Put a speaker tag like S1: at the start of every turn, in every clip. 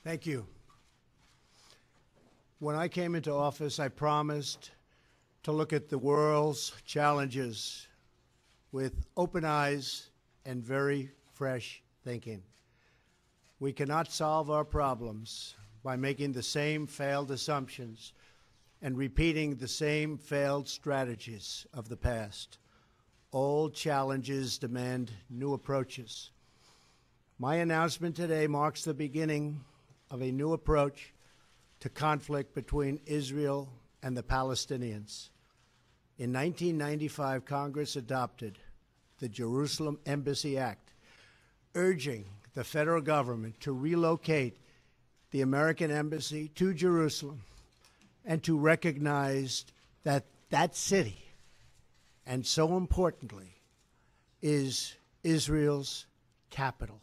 S1: Thank you. When I came into office, I promised to look at the world's challenges with open eyes and very fresh thinking. We cannot solve our problems by making the same failed assumptions and repeating the same failed strategies of the past. Old challenges demand new approaches. My announcement today marks the beginning of a new approach to conflict between Israel and the Palestinians. In 1995, Congress adopted the Jerusalem Embassy Act, urging the federal government to relocate the American embassy to Jerusalem and to recognize that that city, and so importantly, is Israel's capital.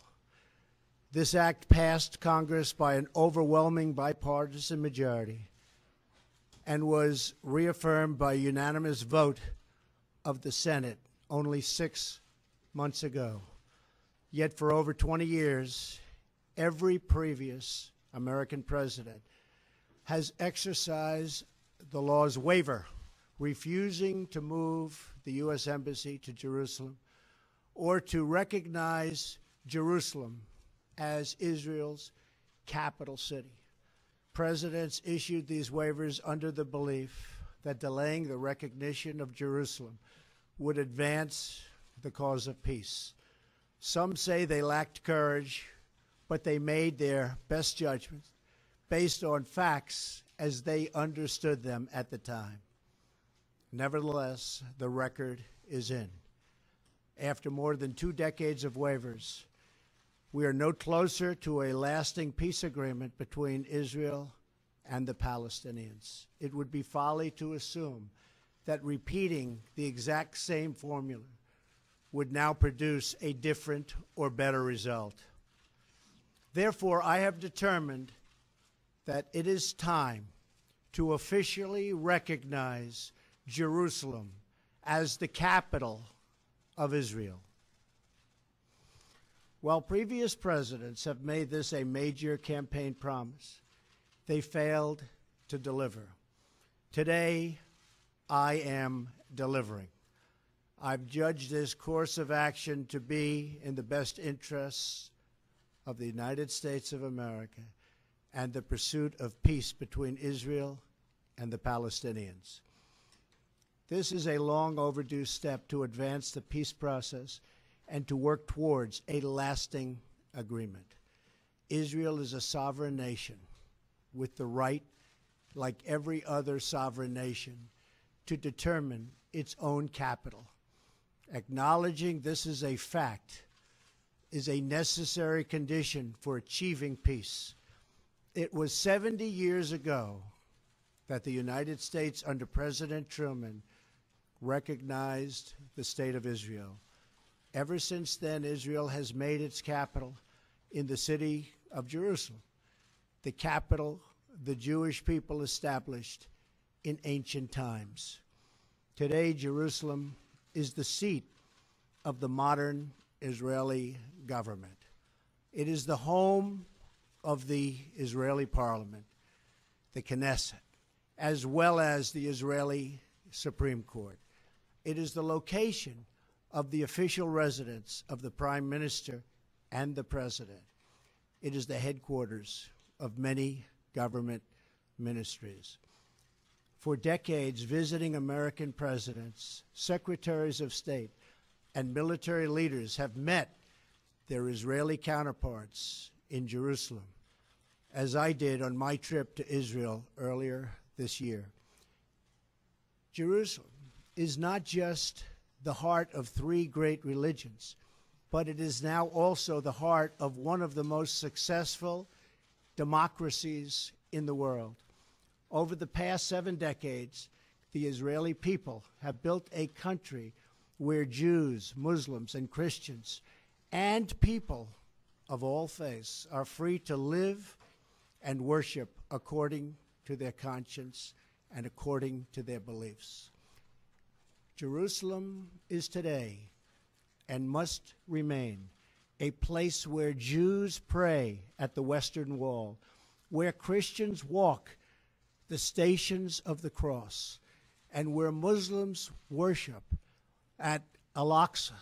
S1: This act passed Congress by an overwhelming bipartisan majority and was reaffirmed by a unanimous vote of the Senate only 6 months ago. Yet for over 20 years, every previous American president has exercised the law's waiver, refusing to move the U.S. Embassy to Jerusalem or to recognize Jerusalem as Israel's capital city. Presidents issued these waivers under the belief that delaying the recognition of Jerusalem would advance the cause of peace. Some say they lacked courage, but they made their best judgments based on facts as they understood them at the time. Nevertheless, the record is in. After more than 2 decades of waivers, we are no closer to a lasting peace agreement between Israel and the Palestinians. It would be folly to assume that repeating the exact same formula would now produce a different or better result. Therefore, I have determined that it is time to officially recognize Jerusalem as the capital of Israel. While previous presidents have made this a major campaign promise, they failed to deliver. Today, I am delivering. I've judged this course of action to be in the best interests of the United States of America and the pursuit of peace between Israel and the Palestinians. This is a long overdue step to advance the peace process and to work towards a lasting agreement. Israel is a sovereign nation with the right, like every other sovereign nation, to determine its own capital. Acknowledging this is a fact is a necessary condition for achieving peace. It was 70 years ago that the United States, under President Truman, recognized the State of Israel. Ever since then, Israel has made its capital in the city of Jerusalem, the capital the Jewish people established in ancient times. Today, Jerusalem is the seat of the modern Israeli government. It is the home of the Israeli parliament, the Knesset, as well as the Israeli Supreme Court. It is the location of the official residence of the Prime Minister and the President. It is the headquarters of many government ministries. For decades, visiting American presidents, secretaries of state, and military leaders have met their Israeli counterparts in Jerusalem, as I did on my trip to Israel earlier this year. Jerusalem is not just the heart of 3 great religions, but it is now also the heart of one of the most successful democracies in the world. Over the past 7 decades, the Israeli people have built a country where Jews, Muslims, and Christians, and people of all faiths are free to live and worship according to their conscience and according to their beliefs. Jerusalem is today and must remain a place where Jews pray at the Western Wall, where Christians walk the stations of the cross, and where Muslims worship at Al-Aqsa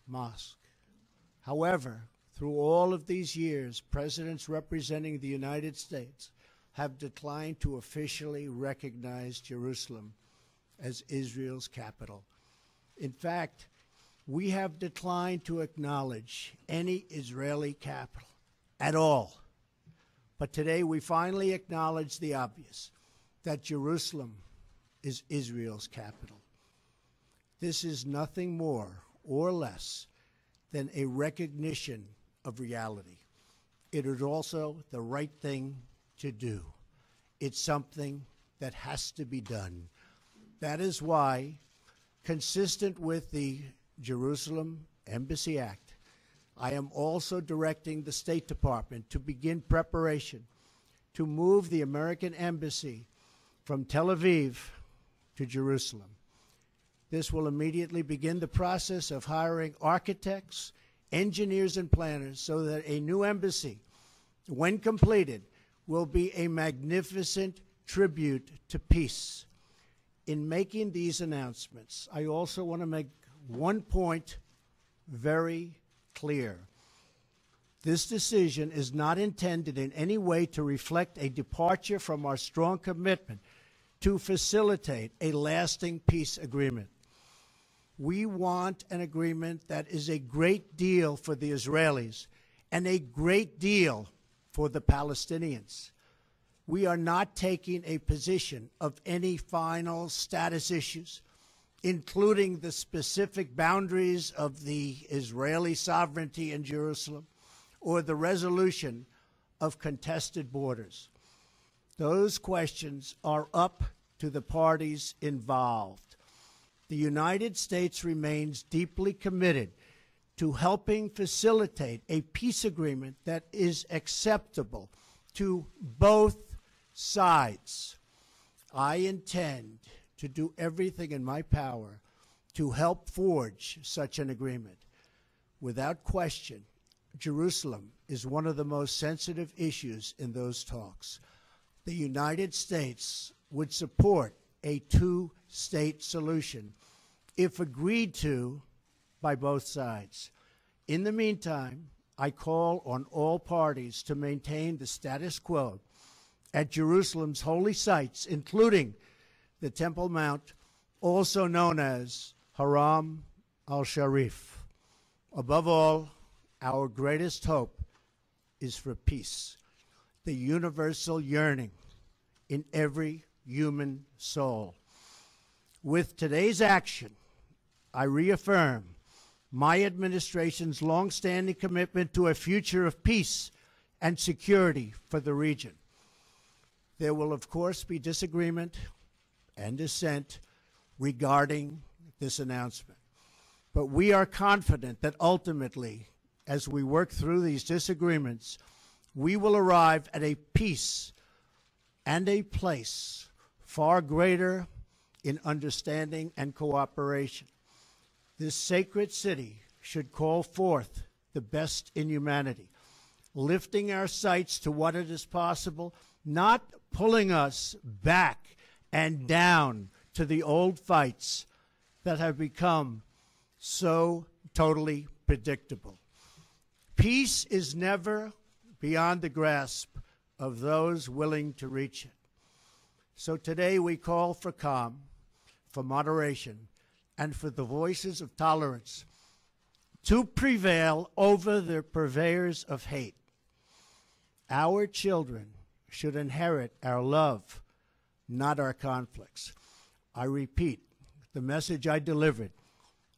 S1: Mosque. However, through all of these years, presidents representing the United States have declined to officially recognize Jerusalem as Israel's capital. In fact, we have declined to acknowledge any Israeli capital at all. But today we finally acknowledge the obvious, that Jerusalem is Israel's capital. This is nothing more or less than a recognition of reality. It is also the right thing to do. It's something that has to be done. That is why, consistent with the Jerusalem Embassy Act, I am also directing the State Department to begin preparation to move the American Embassy from Tel Aviv to Jerusalem. This will immediately begin the process of hiring architects, engineers, and planners so that a new embassy, when completed, will be a magnificent tribute to peace. In making these announcements, I also want to make one point very clear. This decision is not intended in any way to reflect a departure from our strong commitment to facilitate a lasting peace agreement. We want an agreement that is a great deal for the Israelis and a great deal for the Palestinians. We are not taking a position of any final status issues, including the specific boundaries of the Israeli sovereignty in Jerusalem or the resolution of contested borders. Those questions are up to the parties involved. The United States remains deeply committed to helping facilitate a peace agreement that is acceptable to both sides. I intend to do everything in my power to help forge such an agreement. Without question, Jerusalem is one of the most sensitive issues in those talks. The United States would support a two-state solution if agreed to by both sides. In the meantime, I call on all parties to maintain the status quo at Jerusalem's holy sites, including the Temple Mount, also known as Haram al-Sharif. Above all, our greatest hope is for peace, the universal yearning in every human soul. With today's action, I reaffirm my administration's longstanding commitment to a future of peace and security for the region. There will, of course, be disagreement and dissent regarding this announcement. But we are confident that ultimately, as we work through these disagreements, we will arrive at a peace and a place far greater in understanding and cooperation. This sacred city should call forth the best in humanity, lifting our sights to what it is possible, not pulling us back and down to the old fights that have become so totally predictable. Peace is never beyond the grasp of those willing to reach it. So today we call for calm, for moderation, and for the voices of tolerance to prevail over the purveyors of hate. Our children should inherit our love, not our conflicts. I repeat the message I delivered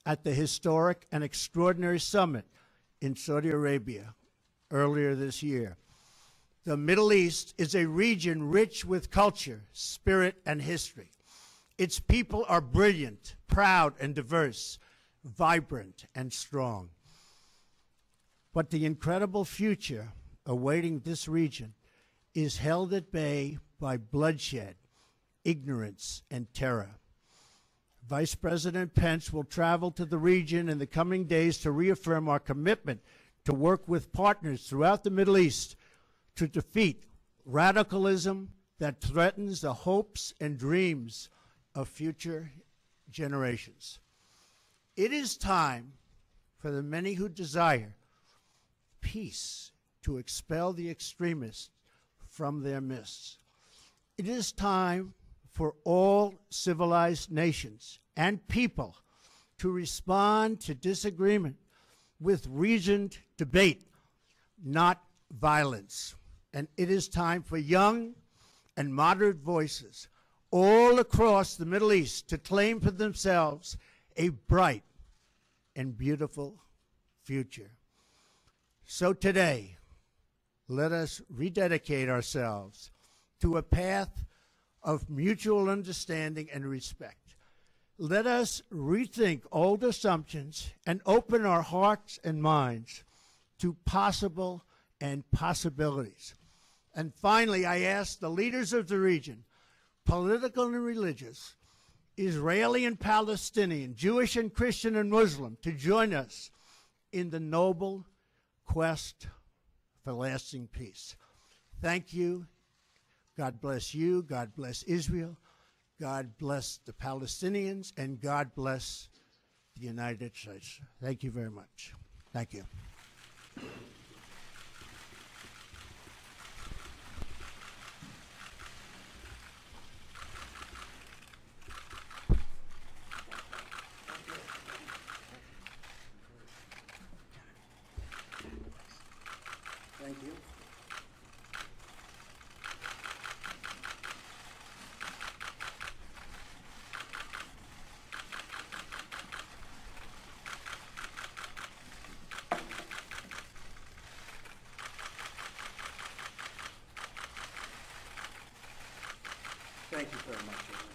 S1: at the historic and extraordinary summit in Saudi Arabia earlier this year. The Middle East is a region rich with culture, spirit, and history. Its people are brilliant, proud, and diverse, vibrant, and strong. But the incredible future awaiting this region is held at bay by bloodshed, ignorance, and terror. Vice President Pence will travel to the region in the coming days to reaffirm our commitment to work with partners throughout the Middle East to defeat radicalism that threatens the hopes and dreams of future generations. It is time for the many who desire peace to expel the extremists from their midst. It is time for all civilized nations and people to respond to disagreement with reasoned debate, not violence. And it is time for young and moderate voices all across the Middle East to claim for themselves a bright and beautiful future. So today, let us rededicate ourselves to a path of mutual understanding and respect. Let us rethink old assumptions and open our hearts and minds to possible and possibilities. And finally, I ask the leaders of the region, political and religious, Israeli and Palestinian, Jewish and Christian and Muslim, to join us in the noble quest for lasting peace. Thank you. God bless you. God bless Israel. God bless the Palestinians. And God bless the United States. Thank you very much. Thank you. Thank you. Thank you very much.